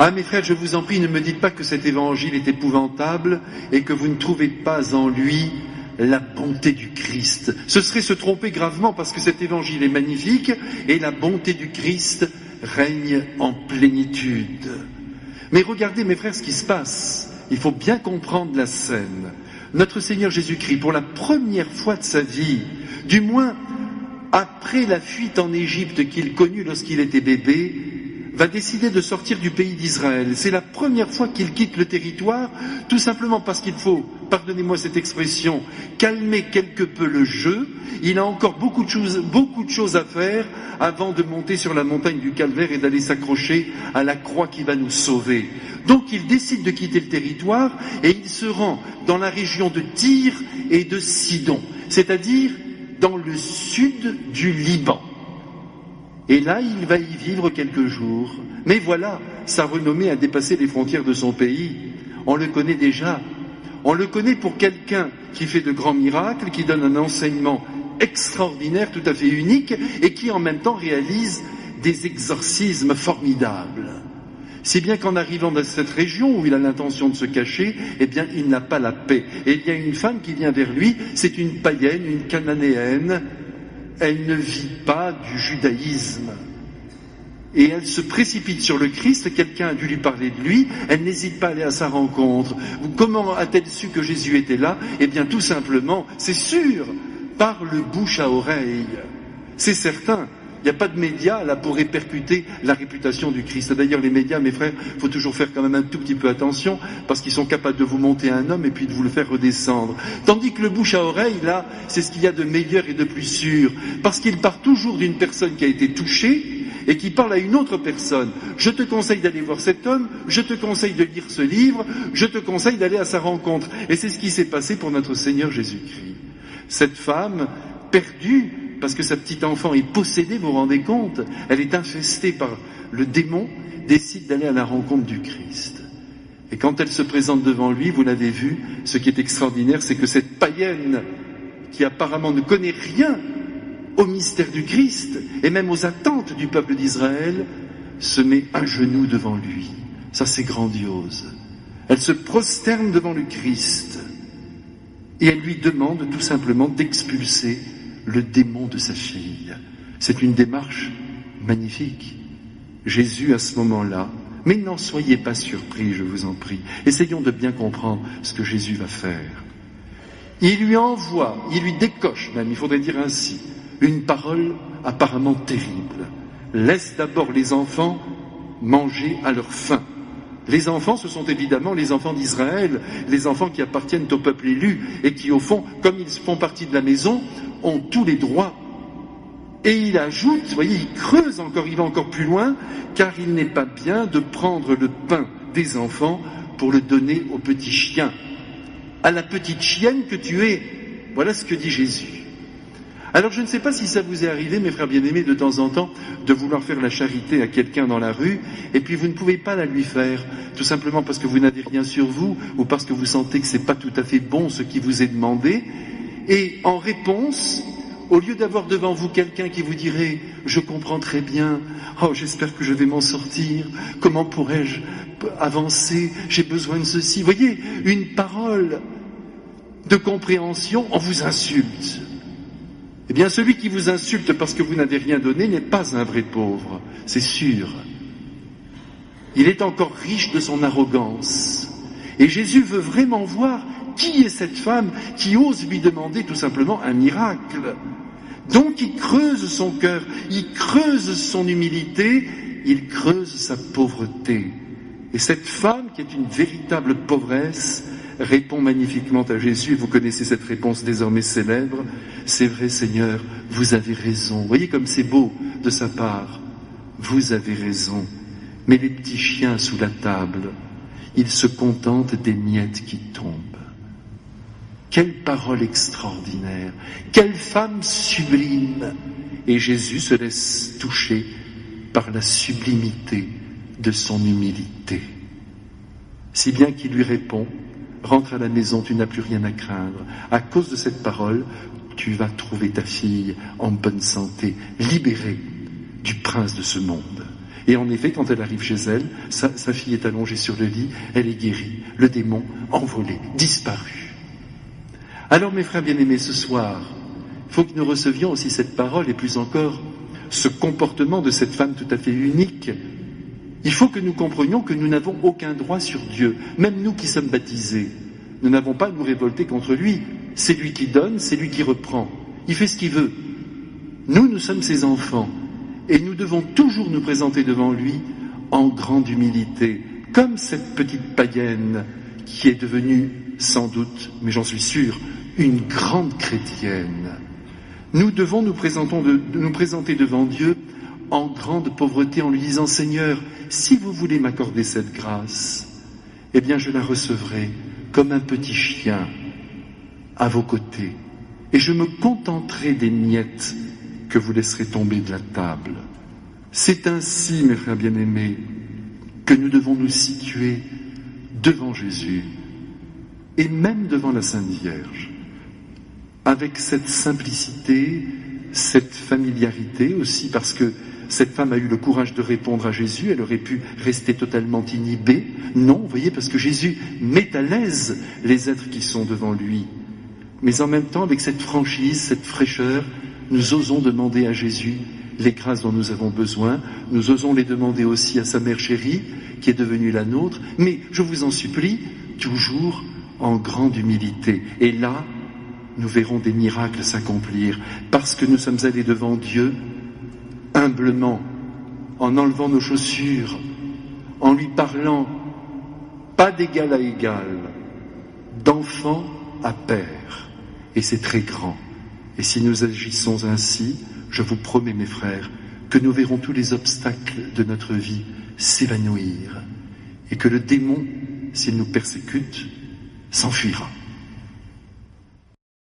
Ah mes frères, je vous en prie, ne me dites pas que cet évangile est épouvantable et que vous ne trouvez pas en lui la bonté du Christ. Ce serait se tromper gravement parce que cet évangile est magnifique et la bonté du Christ règne en plénitude. Mais regardez mes frères ce qui se passe. Il faut bien comprendre la scène. Notre Seigneur Jésus-Christ, pour la première fois de sa vie, du moins après la fuite en Égypte qu'il connut lorsqu'il était bébé, va décider de sortir du pays d'Israël. C'est la première fois qu'il quitte le territoire, tout simplement parce qu'il faut, pardonnez-moi cette expression, calmer quelque peu le jeu. Il a encore beaucoup de choses à faire avant de monter sur la montagne du Calvaire et d'aller s'accrocher à la croix qui va nous sauver. Donc il décide de quitter le territoire et il se rend dans la région de Tyr et de Sidon, c'est-à-dire dans le sud du Liban. Et là, il va y vivre quelques jours. Mais voilà, sa renommée a dépassé les frontières de son pays. On le connaît déjà. On le connaît pour quelqu'un qui fait de grands miracles, qui donne un enseignement extraordinaire, tout à fait unique, et qui en même temps réalise des exorcismes formidables. Si bien qu'en arrivant dans cette région où il a l'intention de se cacher, eh bien, il n'a pas la paix. Et il y a une femme qui vient vers lui, c'est une païenne, une cananéenne. Elle ne vit pas du judaïsme. Et elle se précipite sur le Christ, quelqu'un a dû lui parler de lui, elle n'hésite pas à aller à sa rencontre. Comment a-t-elle su que Jésus était là? Eh bien tout simplement, c'est sûr, par le bouche à oreille. C'est certain. Il n'y a pas de médias là pour répercuter la réputation du Christ. D'ailleurs, les médias, mes frères, il faut toujours faire quand même un tout petit peu attention, parce qu'ils sont capables de vous monter un homme et puis de vous le faire redescendre. Tandis que le bouche à oreille, là, c'est ce qu'il y a de meilleur et de plus sûr, parce qu'il part toujours d'une personne qui a été touchée et qui parle à une autre personne. Je te conseille d'aller voir cet homme, je te conseille de lire ce livre, je te conseille d'aller à sa rencontre. Et c'est ce qui s'est passé pour notre Seigneur Jésus-Christ. Cette femme, perdue, parce que sa petite enfant est possédée, vous vous rendez compte? Elle est infestée par le démon, décide d'aller à la rencontre du Christ. Et quand elle se présente devant lui, vous l'avez vu, ce qui est extraordinaire, c'est que cette païenne, qui apparemment ne connaît rien au mystère du Christ, et même aux attentes du peuple d'Israël, se met à genoux devant lui. Ça, c'est grandiose. Elle se prosterne devant le Christ, et elle lui demande tout simplement d'expulser le démon de sa fille. C'est une démarche magnifique. Jésus, à ce moment-là, mais n'en soyez pas surpris, je vous en prie. Essayons de bien comprendre ce que Jésus va faire. Il lui envoie, il lui décoche même, il faudrait dire ainsi, une parole apparemment terrible. Laisse d'abord les enfants manger à leur faim. Les enfants, ce sont évidemment les enfants d'Israël, les enfants qui appartiennent au peuple élu et qui, au fond, comme ils font partie de la maison, ont tous les droits. Et il ajoute, vous voyez, il creuse encore, il va encore plus loin, car il n'est pas bien de prendre le pain des enfants pour le donner aux petits chiens. À la petite chienne que tu es. Voilà ce que dit Jésus. Alors je ne sais pas si ça vous est arrivé, mes frères bien-aimés, de temps en temps, de vouloir faire la charité à quelqu'un dans la rue, et puis vous ne pouvez pas la lui faire, tout simplement parce que vous n'avez rien sur vous, ou parce que vous sentez que c'est pas tout à fait bon ce qui vous est demandé, et en réponse, au lieu d'avoir devant vous quelqu'un qui vous dirait « Je comprends très bien, oh j'espère que je vais m'en sortir, comment pourrais-je avancer, j'ai besoin de ceci », vous voyez, une parole de compréhension, on vous insulte. Eh bien, celui qui vous insulte parce que vous n'avez rien donné n'est pas un vrai pauvre, c'est sûr. Il est encore riche de son arrogance. Et Jésus veut vraiment voir qui est cette femme qui ose lui demander tout simplement un miracle. Donc il creuse son cœur, il creuse son humilité, il creuse sa pauvreté. Et cette femme, qui est une véritable pauvresse, répond magnifiquement à Jésus. Vous connaissez cette réponse désormais célèbre. C'est vrai, Seigneur, vous avez raison. Vous voyez comme c'est beau de sa part. Vous avez raison. Mais les petits chiens sous la table, ils se contentent des miettes qui tombent. Quelle parole extraordinaire. Quelle femme sublime. Et Jésus se laisse toucher par la sublimité de son humilité. Si bien qu'il lui répond: rentre à la maison, tu n'as plus rien à craindre. À cause de cette parole, tu vas trouver ta fille en bonne santé, libérée du prince de ce monde. Et en effet, quand elle arrive chez elle, sa fille est allongée sur le lit, elle est guérie, le démon envolé, disparu. Alors mes frères bien-aimés, ce soir, il faut que nous recevions aussi cette parole et plus encore ce comportement de cette femme tout à fait unique. Il faut que nous comprenions que nous n'avons aucun droit sur Dieu, même nous qui sommes baptisés. Nous n'avons pas à nous révolter contre lui. C'est lui qui donne, c'est lui qui reprend. Il fait ce qu'il veut. Nous sommes ses enfants. Et nous devons toujours nous présenter devant lui en grande humilité, comme cette petite païenne qui est devenue, sans doute, mais j'en suis sûr, une grande chrétienne. Nous devons nous présenter devant Dieu en grande pauvreté, en lui disant « Seigneur, si vous voulez m'accorder cette grâce, eh bien je la recevrai comme un petit chien à vos côtés, et je me contenterai des miettes que vous laisserez tomber de la table. » C'est ainsi, mes frères bien-aimés, que nous devons nous situer devant Jésus, et même devant la Sainte Vierge, avec cette simplicité, cette familiarité aussi, parce que cette femme a eu le courage de répondre à Jésus, elle aurait pu rester totalement inhibée. Non, vous voyez, parce que Jésus met à l'aise les êtres qui sont devant lui. Mais en même temps, avec cette franchise, cette fraîcheur, nous osons demander à Jésus les grâces dont nous avons besoin, nous osons les demander aussi à sa mère chérie, qui est devenue la nôtre, mais je vous en supplie, toujours en grande humilité. Et là, nous verrons des miracles s'accomplir, parce que nous sommes allés devant Dieu humblement, en enlevant nos chaussures, en lui parlant, pas d'égal à égal, d'enfant à père. Et c'est très grand. Et si nous agissons ainsi, je vous promets, mes frères, que nous verrons tous les obstacles de notre vie s'évanouir et que le démon, s'il nous persécute, s'enfuira.